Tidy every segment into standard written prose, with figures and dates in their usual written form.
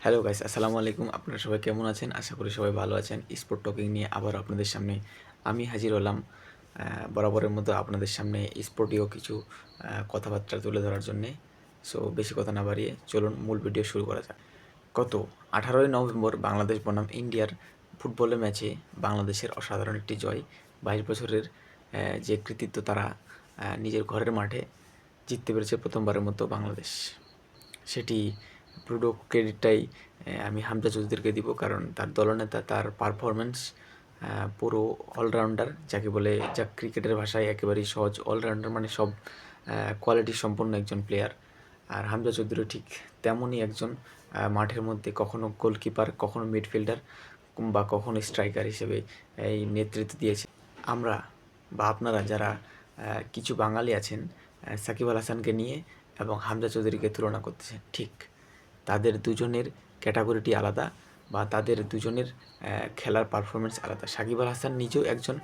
Hello guys, আসসালামু আলাইকুম। আপনারা সবাই কেমন আছেন? আশা করি সবাই ভালো আছেন। স্পোর্ট টকিং নিয়ে আবার আপনাদের সামনে আমি হাজির হলাম। বরাবরের মতো আপনাদের সামনে স্পোর্টীয় কিছু কথাবার্তা তুলে ধরার জন্যে। সো বেশি কথা না বাড়িয়ে চলুন মূল ভিডিও শুরু করা যাক। গত 18ই নভেম্বর বাংলাদেশ বনাম ইন্ডিয়ার ফুটবলের ম্যাচে বাংলাদেশের অসাধারণ একটি জয়। 22 বছরের যে কৃতিত্ব তারা নিজের ঘরের মাঠে জিততে পেরেছে প্রথমবারের মতো বাংলাদেশ। সেটি পুরো ক্রেডিটটাই আমি হামজা চৌধুরীকে দিব, কারণ তার দলনেতা, তার পারফরম্যান্স পুরো অলরাউন্ডার যাকে বলে, যা ক্রিকেটের ভাষায় একেবারেই সহজ অলরাউন্ডার, মানে সব কোয়ালিটি সম্পন্ন একজন প্লেয়ার। আর হামজা চৌধুরী ঠিক তেমনই একজন, মাঠের মধ্যে কখনো গোলকিপার, কখনো মিডফিল্ডার বা কখনো স্ট্রাইকার হিসেবে এই নেতৃত্ব দিয়েছে। আমরা বা আপনারা যারা কিছু বাঙালি আছেন সাকিব আল হাসানকে নিয়ে এবং হামজা চৌধুরীকে তুলনা করতেছেন, ঠিক তাদের দুজনের ক্যাটাগরিটি আলাদা বা তাদের দুজনের খেলার পারফরমেন্স আলাদা। সাকিব আল হাসান নিজেও একজন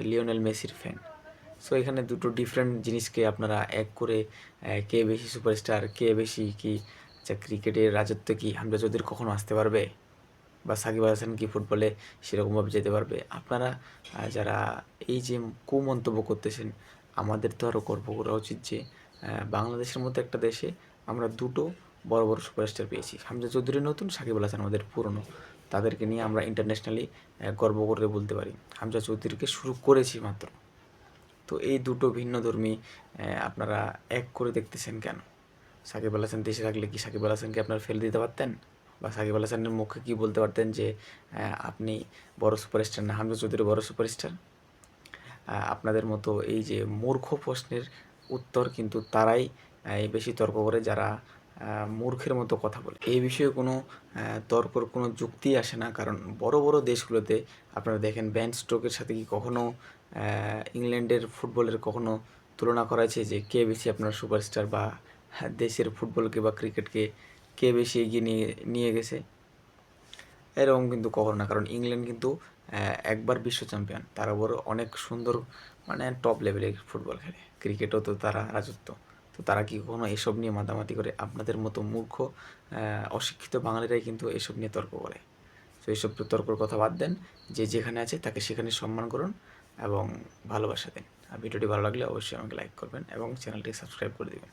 লিওনেল মেসির ফ্যান। সো এখানে দুটো ডিফারেন্ট জিনিসকে আপনারা এক করে কে বেশি সুপারস্টার, কে বেশি কি, আচ্ছা ক্রিকেটের রাজত্ব কি হামজা চৌধুরী কখনো আসতে পারবে বা সাকিব আল হাসান কি ফুটবলে সেরকমভাবে যেতে পারবে? আপনারা যারা এই যে কুমন্তব্য করতেছেন, আমাদের তো আরও গর্ব করা উচিত যে বাংলাদেশের মতো একটা দেশে আমরা দুটো বড় বড় সুপারস্টার পেয়েছি। হামজা চৌধুরী নতুন, সাকিব আল হাসান আমাদের পুরনো। তাদেরকে নিয়ে আমরা ইন্টারন্যাশনালি গর্ব করে বলতে পারি। হামজা চৌধুরীকে শুরু করেছি মাত্র। তো এই দুটো ভিন্নধর্মী আপনারা এক করে দেখতেছেন কেন? সাকিব আল হাসান দেশে থাকলে কি সাকিব আল হাসানকে আপনারা ফেলে দিতে পারতেন? বা সাকিব আল হাসানের মুখে কি বলতে পারতেন যে আপনি বড় সুপারস্টার না, হামজা চৌধুরী বড় সুপারস্টার? আপনাদের মতো এই যে মূর্খ প্রশ্নের উত্তর কিন্তু তারাই বেশি তর্ক করে, যারা মূর্খের মতো কথা বলে। এই বিষয়ে কোনো তর্কর কোনো যুক্তি আসে না, কারণ বড় বড় দেশগুলোতে আপনারা দেখেন বেন স্টোকের সাথে কি কখনো ইংল্যান্ডের ফুটবলের কখনো তুলনা করা হয়েছে যে কে বেশি আপনার সুপারস্টার, বা দেশের ফুটবলকে বা ক্রিকেটকে কে বেশি এগিয়ে নিয়ে নিয়ে গেছে? এরকম কিন্তু কখনো না, কারণ ইংল্যান্ড কিন্তু একবার বিশ্ব চ্যাম্পিয়ন, তার উপর অনেক সুন্দর, মানে টপ লেভেলের ফুটবল খেলে, ক্রিকেটও তো তারা রাজত্ব। তো তারা কি কখনো এসব নিয়ে মাতামাতি করে? আপনাদের মতো মূর্খ অশিক্ষিত বাঙালিরাই কিন্তু এসব নিয়ে তর্ক করে। তো এইসব তর্কর কথা বাদ দেন, যে যেখানে আছে তাকে সেখানে সম্মান করুন এবং ভালোবাসা দিন। আর ভিডিওটি ভালো লাগলে অবশ্যই আমাকে লাইক করবেন এবং চ্যানেলটি সাবস্ক্রাইব করে দেবেন।